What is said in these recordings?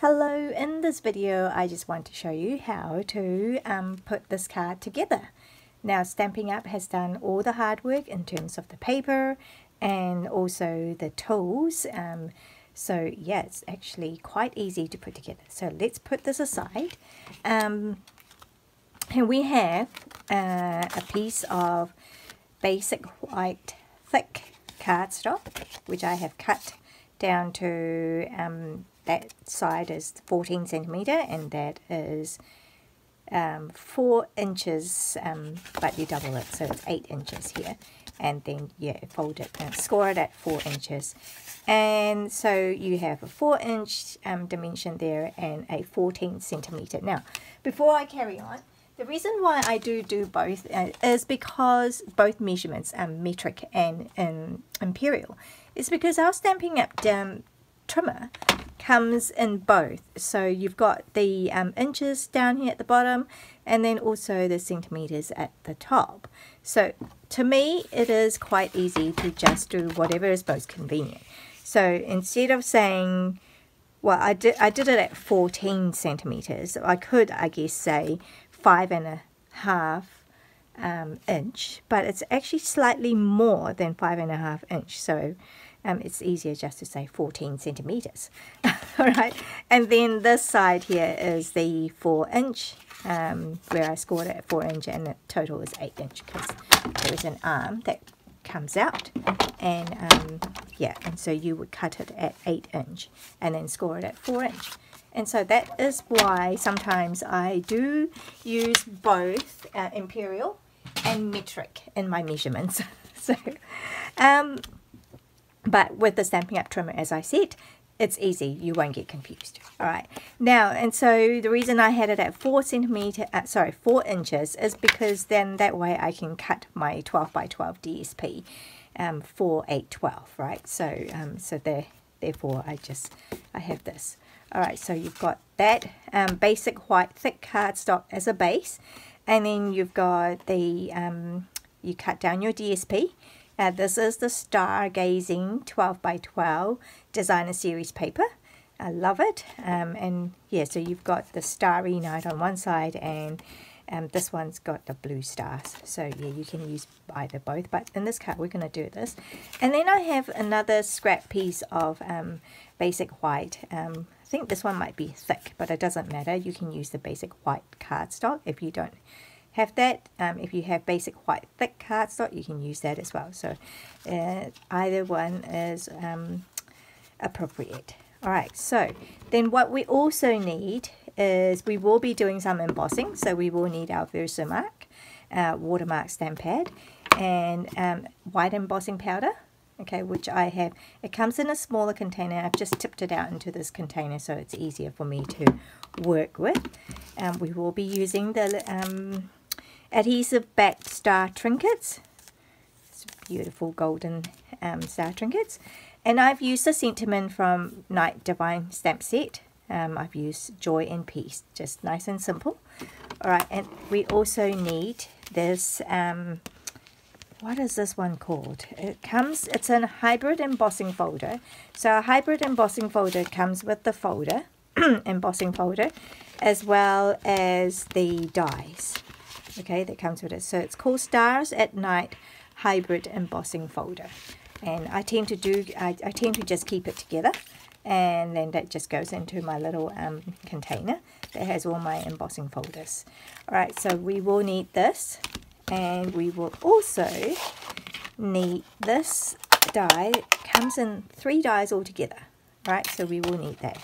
Hello, in this video I just want to show you how to put this card together. Now Stampin' Up has done all the hard work in terms of the paper and also the tools, so yeah, it's actually quite easy to put together. So let's put this aside, and we have a piece of basic white thick cardstock which I have cut down to that side is 14 centimeter and that is 4 inches, but you double it, so it's 8 inches here, and then yeah, fold it and score it at 4 inches, and so you have a 4-inch dimension there and a 14 centimeter. Now before I carry on, the reason why I do both is because both measurements, metric and imperial, is because our Stampin' Up trimmer comes in both. So you've got the inches down here at the bottom and then also the centimeters at the top. So to me it is quite easy to just do whatever is most convenient. So instead of saying, well, I did it at 14 centimeters, I could, I guess, say 5.5 inch, but it's actually slightly more than 5.5 inch, so it's easier just to say 14 centimeters. All right, and then this side here is the 4 inch, where I scored it at 4 inch, and the total is 8 inch because there is an arm that comes out, and yeah, and so you would cut it at 8 inch and then score it at 4 inch. And so that is why sometimes I do use both imperial and metric in my measurements. So, but with the Stampin' Up trimmer, as I said, it's easy. You won't get confused. All right. Now, and so the reason I had it at 4 inches is because then that way I can cut my 12 by 12 DSP for 812, right? So, therefore I have this. All right, so you've got that basic white thick cardstock as a base, and then you've got the, you cut down your DSP. This is the Stargazing 12 by 12 designer series paper. I love it. And yeah, so you've got the starry night on one side, and this one's got the blue stars. So yeah, you can use either both, but in this card we're going to do this. And then I have another scrap piece of basic white. I think this one might be thick, but it doesn't matter. You can use the basic white cardstock if you don't have that. If you have basic white thick cardstock, you can use that as well. So either one is appropriate. All right, so then what we also need is we will be doing some embossing. So we will need our Versamark watermark stamp pad and white embossing powder. Okay, which I have. It comes in a smaller container. I've just tipped it out into this container so it's easier for me to work with. We will be using the adhesive backed star trinkets. It's beautiful golden star trinkets. And I've used the sentiment from Night Divine stamp set. I've used Joy and Peace, just nice and simple. All right, and we also need this. What is this one called? It's a hybrid embossing folder. So a hybrid embossing folder comes with the folder, embossing folder, as well as the dies. Okay, that comes with it. So it's called Stars at Night Hybrid Embossing Folder. And I tend to just keep it together, and then that just goes into my little container that has all my embossing folders. All right, so we will need this. And we will also need this die. It comes in 3 dies altogether, right? So we will need that.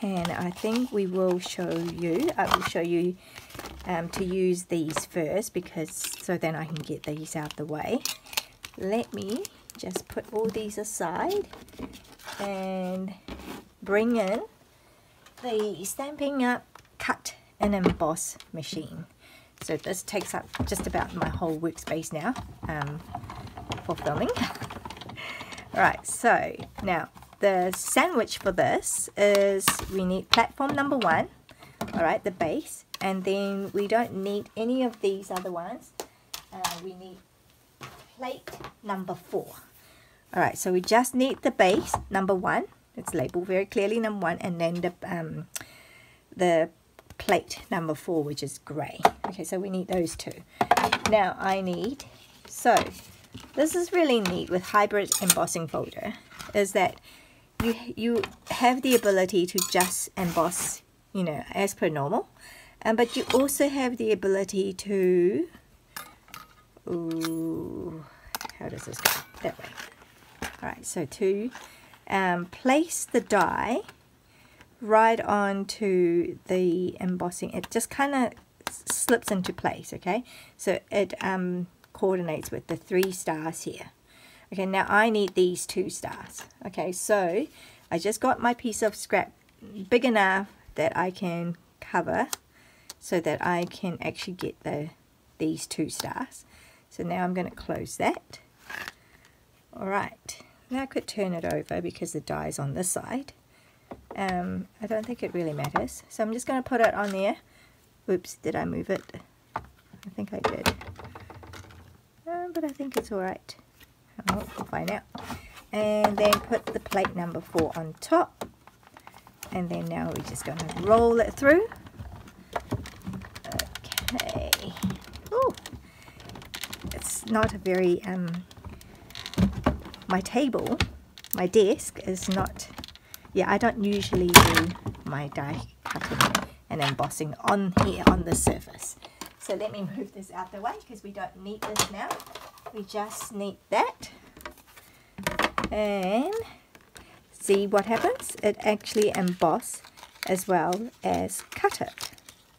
And I think we will show you, I will show you to use these first, because so then I can get these out of the way. Let me just put all these aside and bring in the Stampin' Up cut and emboss machine. So this takes up just about my whole workspace now for filming. Alright, so now the sandwich for this is we need platform number 1, alright, the base, and then we don't need any of these other ones. We need plate number 4. Alright, so we just need the base, number 1, It's labeled very clearly, number 1, and then the plate number 4, which is grey. Okay, so we need those 2. Now I need, so this is really neat with hybrid embossing folder, is that you have the ability to just emboss, you know, as per normal, but you also have the ability to, ooh, how does this go? That way. Alright, so to place the die right onto the embossing. It just kind of slips into place, okay? So it coordinates with the 3 stars here. Okay, now I need these 2 stars. Okay, so I just got my piece of scrap big enough that I can cover so that I can actually get these 2 stars. So now I'm going to close that. Alright, now I could turn it over because the die is on this side. I don't think it really matters. So I'm just going to put it on there. Oops, did I move it? I think I did. But I think it's alright. We'll find out. And then put the plate number 4 on top. And then now we're just going to roll it through. Okay. Ooh. It's not a very, my table, my desk is not, yeah, I don't usually do my die cutting and embossing on here on the surface. So let me move this out the way because we don't need this now. We just need that. And see what happens? It actually embosses as well as cut it.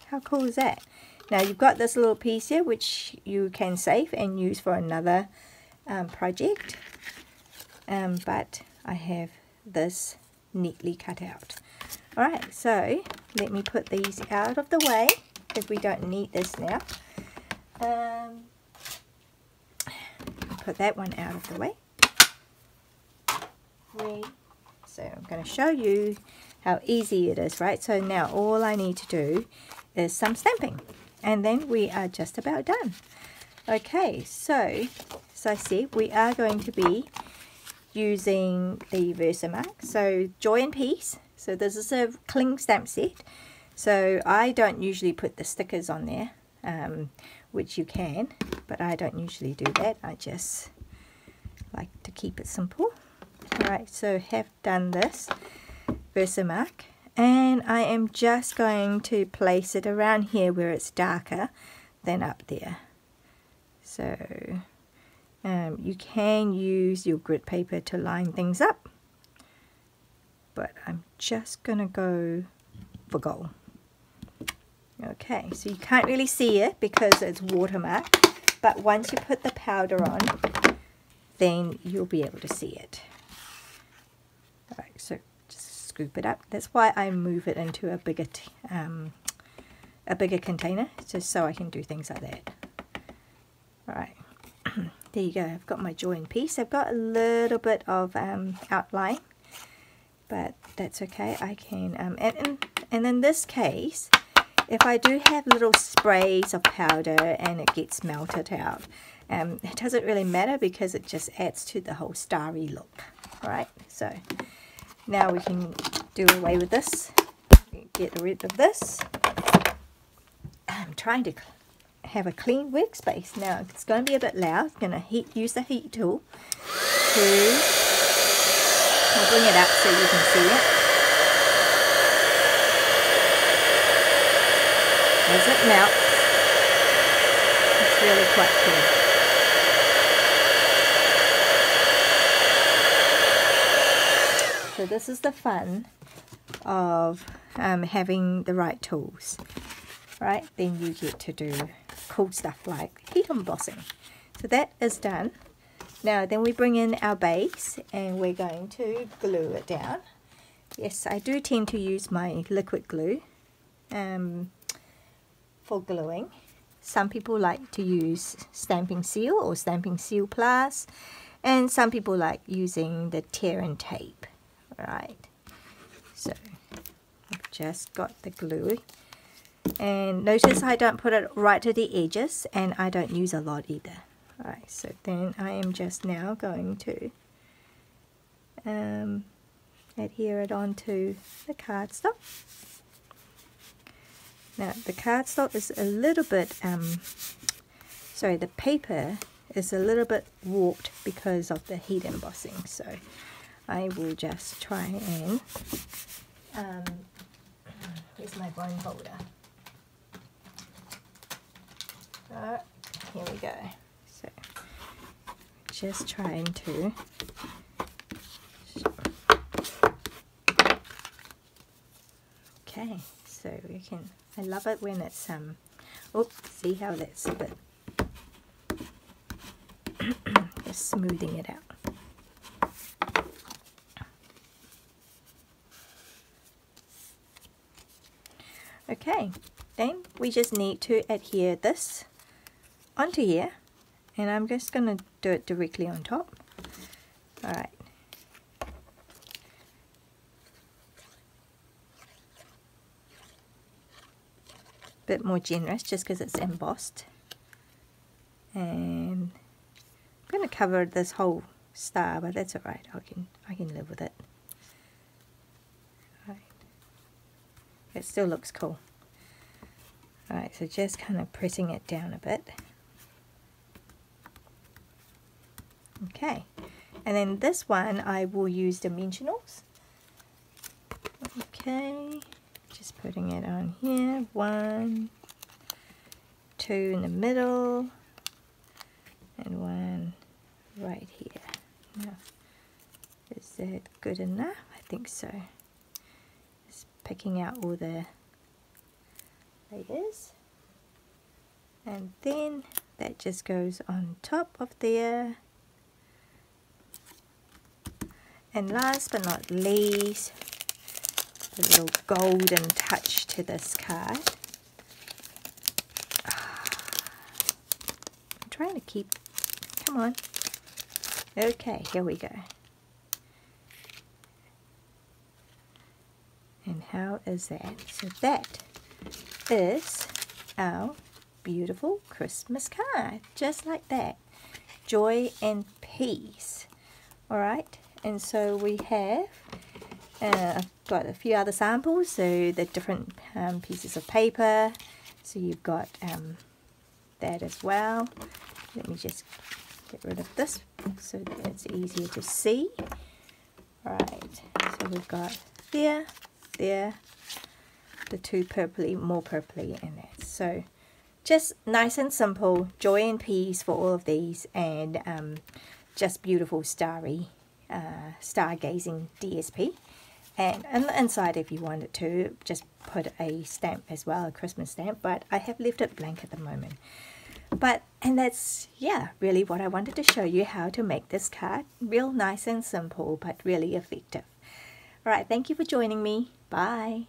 How cool is that? Now you've got this little piece here which you can save and use for another project. But I have this neatly cut out. Alright, so let me put these out of the way because we don't need this now. Put that one out of the way. So I'm going to show you how easy it is, right? So now all I need to do is some stamping and then we are just about done. Okay, so as I said, we are going to be using the Versamark. So Joy and Peace. So this is a cling stamp set. So I don't usually put the stickers on there, which you can, but I don't usually do that. I just like to keep it simple. Alright, so have done this Versamark, and I am just going to place it around here where it's darker than up there. So you can use your grit paper to line things up, but I'm just going to go for gold. Okay, so you can't really see it because it's watermark, but once you put the powder on, then you'll be able to see it. Alright, so just scoop it up. That's why I move it into a bigger container, just so I can do things like that. Alright. There you go, I've got my Joy and Peace. I've got a little bit of outline, but that's okay. I can, and in this case, if I do have little sprays of powder and it gets melted out, it doesn't really matter because it just adds to the whole starry look. Alright, so now we can do away with this, get rid of this. I'm trying to have a clean workspace. Now it's going to be a bit loud. I'm going to use the heat tool to, I'll bring it up so you can see it. As it melts, it's really quite cool. So this is the fun of having the right tools, right? Then you get to do cool stuff like heat embossing. So that is done. Now then we bring in our base and we're going to glue it down. Yes, I do tend to use my liquid glue for gluing. Some people like to use Stampin' Seal or Stampin' Seal Plus, and some people like using the tear and tape. Right, so I've just got the glue, and notice I don't put it right to the edges, and I don't use a lot either. Alright, so then I am just now going to adhere it onto the cardstock. Now the cardstock is a little bit, the paper is a little bit warped because of the heat embossing, so I will just try and, where's my bone folder? Here we go. So just trying to okay, so we can, I love it when it's oops, see how that's a bit just smoothing it out. Okay, then we just need to adhere this onto here, and I'm just going to do it directly on top. Alright. Bit more generous just because it's embossed. And I'm going to cover this whole star, but that's alright. I can live with it. Alright. It still looks cool. Alright, so just kind of pressing it down a bit. Okay, and then this one I will use dimensionals. Okay, just putting it on here. 1, 2 in the middle, and 1 right here. Now, is that good enough? I think so. Just picking out all the layers, and then that just goes on top of there. And last but not least, a little golden touch to this card. I'm trying to keep, come on. Okay, here we go. And how is that? So that is our beautiful Christmas card, just like that. Joy and peace. Alright, and so we have I've got a few other samples, so the different pieces of paper. So you've got that as well. Let me just get rid of this so that it's easier to see. Alright, so we've got there, the two purpley, more purpley in that. So just nice and simple, joy and peace for all of these, and just beautiful starry stargazing DSP. And on the inside, if you wanted to, just put a stamp as well, a Christmas stamp, but I have left it blank at the moment. And that's, yeah, really what I wanted to show you, how to make this card. Real nice and simple, but really effective. Alright, thank you for joining me. Bye.